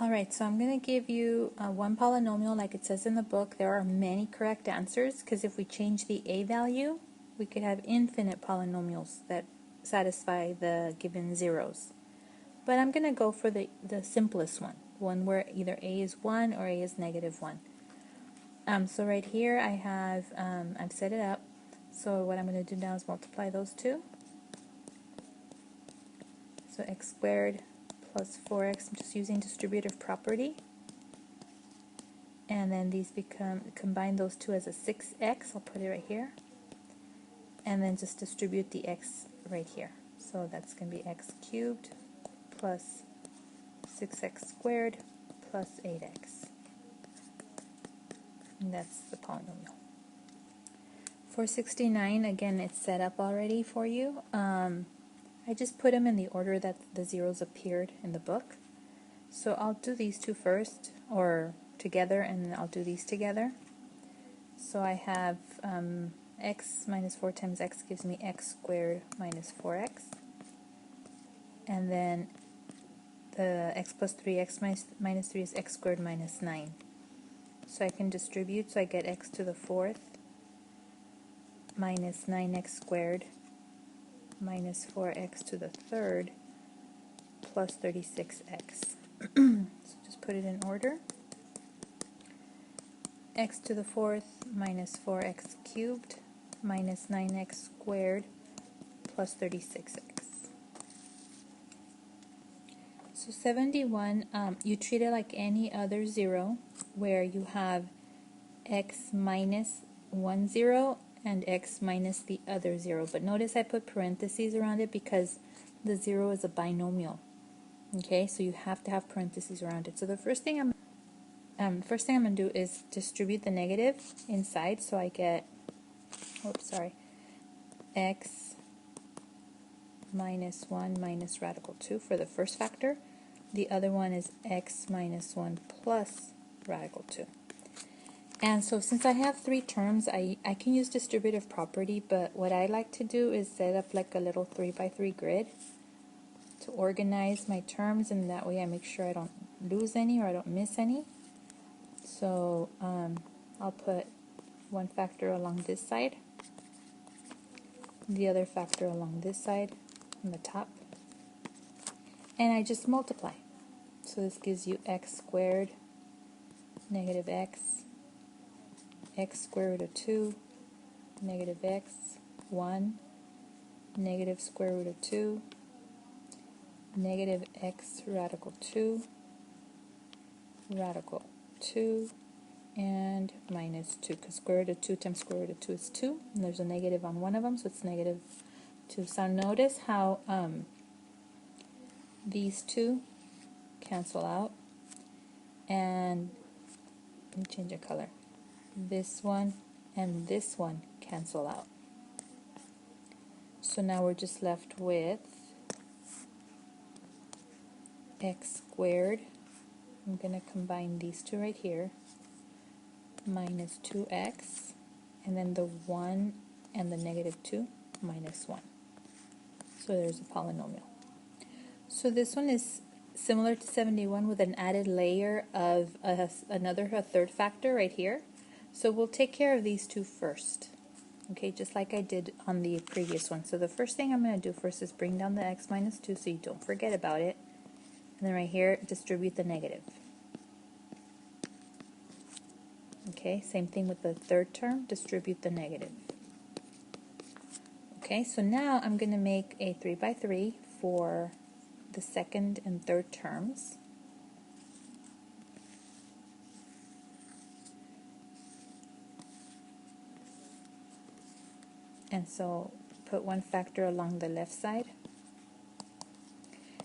Alright, so I'm going to give you one polynomial like it says in the book. There are many correct answers because if we change the a value, we could have infinite polynomials that satisfy the given zeros. But I'm going to go for the simplest one where either a is 1 or a is -1. So right here I have, I've set it up. So what I'm going to do now is multiply those two. So x squared plus 4x, I'm just using distributive property. And then these combine those two as a 6x, I'll put it right here. And then just distribute the x right here. So that's going to be x cubed plus 6x squared plus 8x. And that's the polynomial. For 69, again, it's set up already for you. I just put them in the order that the zeros appeared in the book. So I'll do these two first, or together, and then I'll do these together. So I have x minus 4 times x gives me x squared minus 4x. And then the x plus 3x minus 3 is x squared minus 9. So I can distribute, so I get x to the 4th minus 9x squared minus 4x to the 3rd plus 36x. So just put it in order. X to the 4th minus 4x cubed minus 9x squared plus 36x. So 71, you treat it like any other zero where you have x minus one zero and x minus the other zero. But notice I put parentheses around it because the zero is a binomial. Okay, so you have to have parentheses around it. So the first thing I'm going to do is distribute the negative inside, so I get, x minus 1 minus radical 2 for the first factor. The other one is x minus 1 plus radical 2. And so since I have three terms, I can use distributive property, but what I like to do is set up like a little 3x3 grid to organize my terms, and that way I make sure I don't lose any or I don't miss any. So I'll put one factor along this side, the other factor along this side on the top, and I just multiply. So this gives you x squared negative x, x square root of 2, negative x, 1, negative square root of 2, negative x radical 2, radical 2, and minus 2, because square root of 2 times square root of 2 is 2, and there's a negative on one of them, so it's negative 2. So notice how these two cancel out, and let me change the color. This one and this one cancel out. So now we're just left with x squared. I'm going to combine these two right here, minus 2x, and then the 1 and the negative 2, minus 1. So there's a polynomial. So this one is similar to 71 with an added layer of a third factor right here. So we'll take care of these two first, okay, just like I did on the previous one. So the first thing I'm going to do first is bring down the x minus 2 so you don't forget about it. And then right here, distribute the negative. Okay, same thing with the third term, distribute the negative. Okay, so now I'm going to make a 3x3 for the second and third terms. And so put one factor along the left side.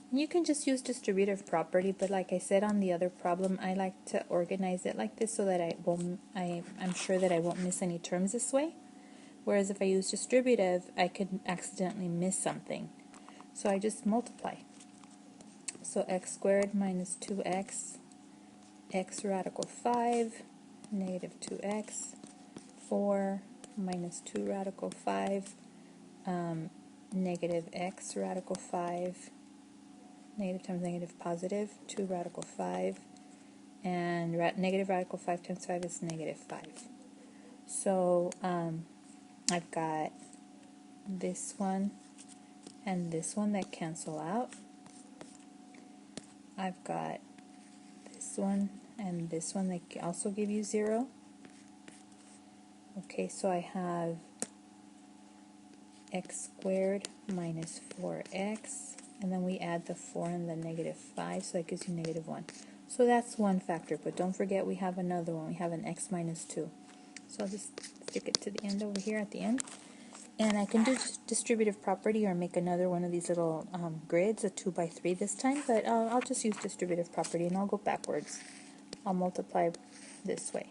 And you can just use distributive property, but like I said on the other problem, I like to organize it like this so that I'm sure that I won't miss any terms this way. Whereas if I use distributive, I could accidentally miss something. So I just multiply. So x squared minus 2x, x radical 5, negative 2x, 4 minus 2 radical 5, negative x radical 5, negative times negative positive, 2 radical 5, and negative radical 5 times 5 is negative 5. So I've got this one and this one that cancel out. I've got this one and this one that also give you 0. Okay, so I have x squared minus 4x, and then we add the 4 and the negative 5, so that gives you negative 1. So that's one factor, but don't forget we have another one. We have an x minus 2. So I'll just stick it to the end over here at the end. And I can do distributive property or make another one of these little grids, a 2 by 3 this time, but I'll just use distributive property and I'll go backwards. I'll multiply this way.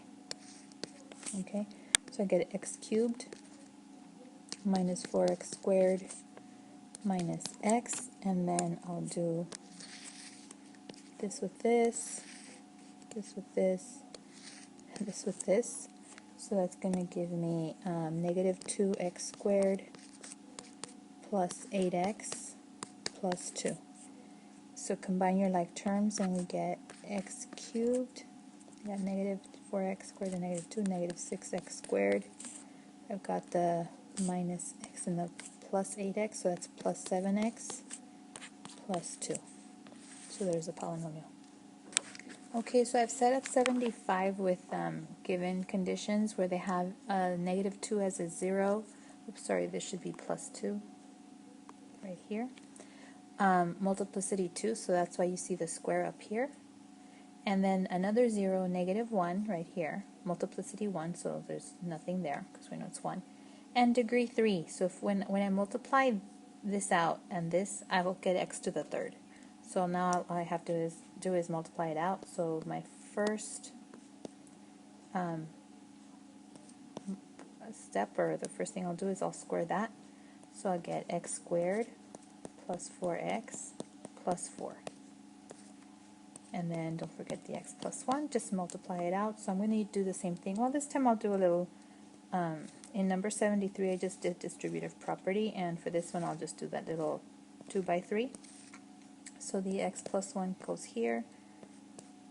Okay, so I get x cubed minus 4x squared minus x, and then I'll do this with this, this with this, and this with this. So that's going to give me negative 2x squared plus 8x plus 2. So combine your like terms and we get x cubed. We got negative 4x squared and negative 2, negative 6x squared. I've got the minus x and the plus 8x, so that's plus 7x plus 2. So there's a polynomial. Okay, so I've set up 75 with given conditions where they have negative 2 as a 0. Oops, sorry, this should be plus 2 right here. Multiplicity 2, so that's why you see the square up here. And then another 0, negative 1 right here. Multiplicity 1, so there's nothing there because we know it's 1. And degree 3, so if when I multiply this out and this, I will get x to the third. So now all I have to do is multiply it out. So my first step, or the first thing I'll do, is I'll square that. So I'll get x squared plus 4x plus 4. And then don't forget the x plus 1, just multiply it out. So I'm going to do the same thing. Well, this time I'll do a little, in number 73 I just did distributive property, and for this one I'll just do that little 2 by 3. So the x plus 1 goes here,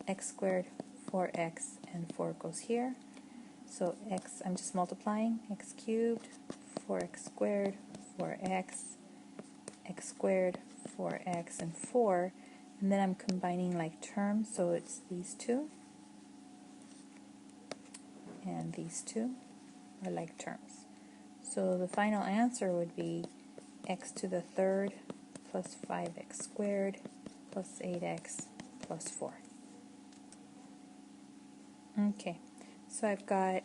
x squared, 4x, and 4 goes here. So x, I'm just multiplying, x cubed, 4x squared, 4x, x squared, 4x, and 4. And then I'm combining like terms, so it's these two and these two are like terms. So the final answer would be x to the third plus 5x squared plus 8x plus 4. Okay, so I've got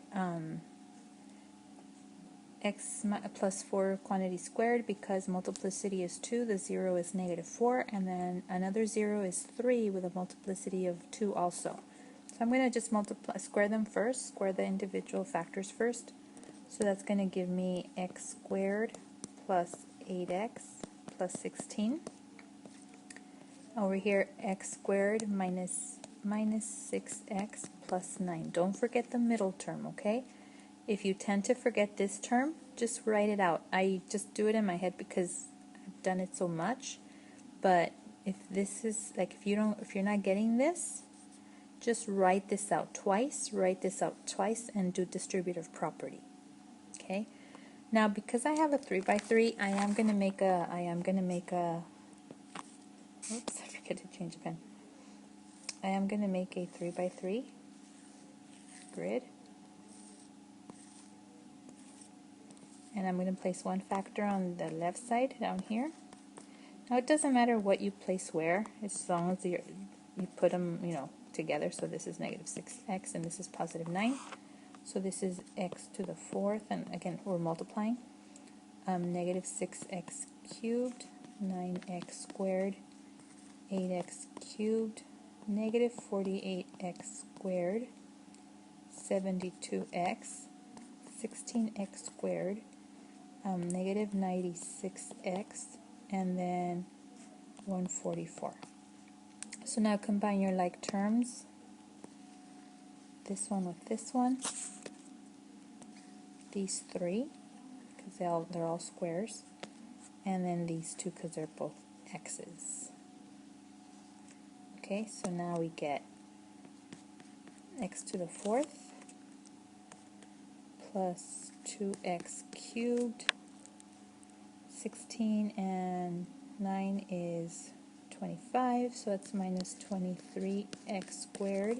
x plus 4 quantity squared because multiplicity is 2, the 0 is negative 4, and then another 0 is 3 with a multiplicity of 2 also. So I'm going to just square them first, square the individual factors first. So that's going to give me x squared plus 8x plus 16. Over here, x squared minus 6x plus 9. Don't forget the middle term, okay? If you tend to forget this term, just write it out. I just do it in my head because I've done it so much. But if this is like if you're not getting this, just write this out twice, and do distributive property. Okay? Now because I have a 3 by 3, I am gonna make a oops, I forget to change the pen. I am gonna make a 3 by 3 grid. And I'm going to place one factor on the left side down here. Now it doesn't matter what you place where, as long as you put them, together. So this is negative 6x and this is positive 9. So this is x to the fourth, and again we're multiplying. Negative 6x cubed, 9x squared, 8x cubed, negative 48x squared, 72x, 16x squared, negative 96x, and then 144. So now combine your like terms, this one with this one, these three, because they're all squares, and then these two because they're both x's. Okay, so now we get x to the fourth plus 2x cubed, 16, and 9 is 25, so it's minus 23x squared.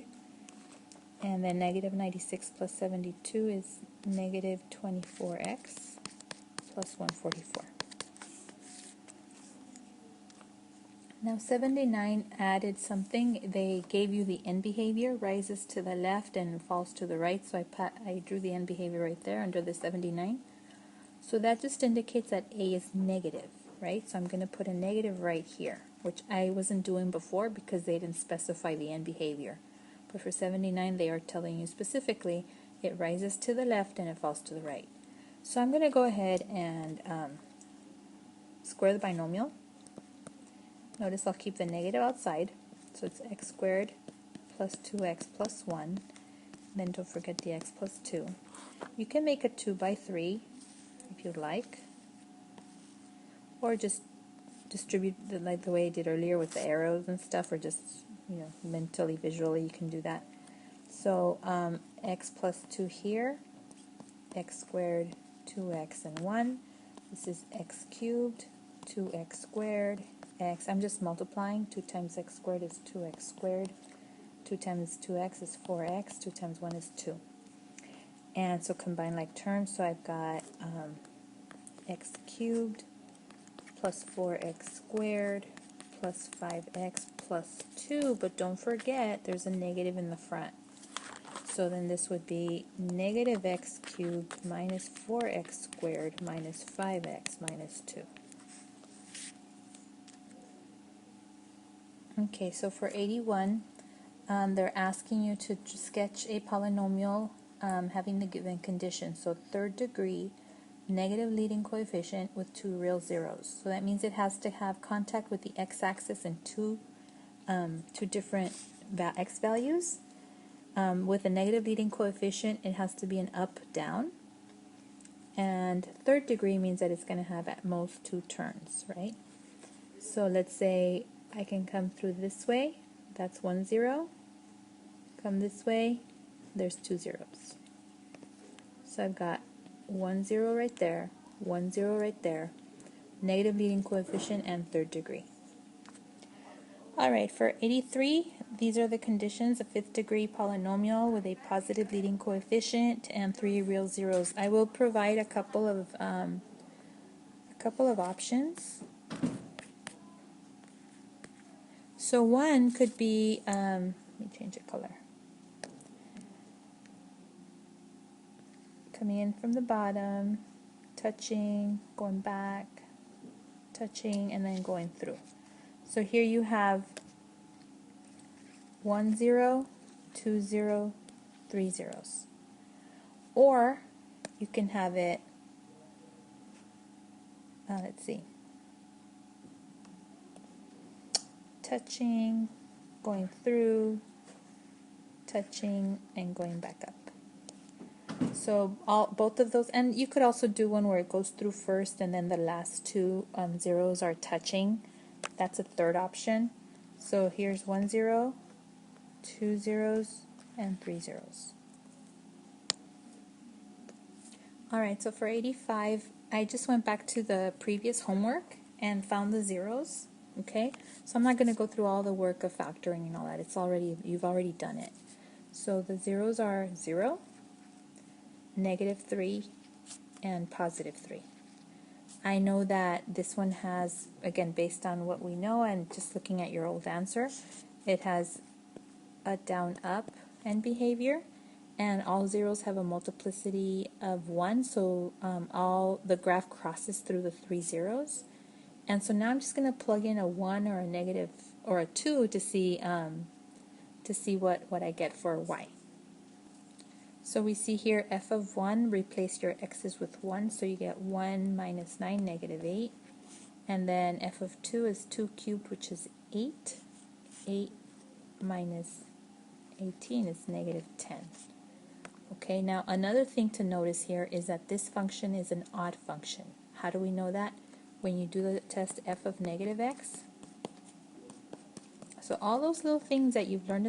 And then negative 96 plus 72 is negative 24x plus 144. Now 79 added something. They gave you the end behavior, rises to the left and falls to the right, so I drew the end behavior right there under the 79. So that just indicates that A is negative, right? So I'm going to put a negative right here, which I wasn't doing before because they didn't specify the end behavior. But for 79, they are telling you specifically it rises to the left and it falls to the right. So I'm going to go ahead and square the binomial. Notice I'll keep the negative outside, so it's x squared plus 2x plus 1. Then don't forget the x plus 2. You can make a 2 by 3 if you'd like, or just distribute like the way I did earlier with the arrows and stuff, or just mentally, visually you can do that. So x plus 2 here, x squared, 2x and 1. This is x cubed, 2x squared, x. I'm just multiplying. 2 times x squared is 2x squared. 2 times 2x is 4x. 2 times 1 is 2. And so combine like terms. So I've got x cubed plus 4x squared plus 5x plus 2. But don't forget there's a negative in the front. So then this would be negative x cubed minus 4x squared minus 5x minus 2. Okay, so for 81, they're asking you to sketch a polynomial having the given condition. So third degree, negative leading coefficient with 2 real zeros. So that means it has to have contact with the x-axis and two different x values. With a negative leading coefficient, it has to be an up-down. And third degree means that it's going to have at most 2 turns, right? So let's say I can come through this way, that's 1 0. Come this way, there's 2 zeros. So I've got 1 0 right there, 1 0 right there, negative leading coefficient, and third degree. Alright, for 83, these are the conditions: a fifth degree polynomial with a positive leading coefficient and 3 real zeros. I will provide a couple of options. So one could be, let me change the color. Coming in from the bottom, touching, going back, touching, and then going through. So here you have 1 0, 2 0, 3 zeros. Or you can have it, let's see, touching, going through, touching, and going back up. So both of those, and you could also do one where it goes through first and then the last 2 zeros are touching. That's a third option. So here's 1 0, 2 zeros, and 3 zeros. Alright, so for 85, I just went back to the previous homework and found the zeros. Okay, so I'm not going to go through all the work of factoring and all that. You've already done it. So the zeros are 0, negative 3, and positive 3. I know that this one has, again, based on what we know and just looking at your old answer, it has a down-up end behavior, and all zeros have a multiplicity of 1, so the graph crosses through the 3 zeros. And so now I'm just going to plug in a 1 or a negative or a 2 to see what I get for y. So we see here f of 1, replace your x's with 1, so you get 1 minus 9, negative 8. And then f of 2 is 2 cubed, which is 8. 8 minus 18 is negative 10. Okay, now another thing to notice here is that this function is an odd function. How do we know that? When you do the test f of negative x, So all those little things that you've learned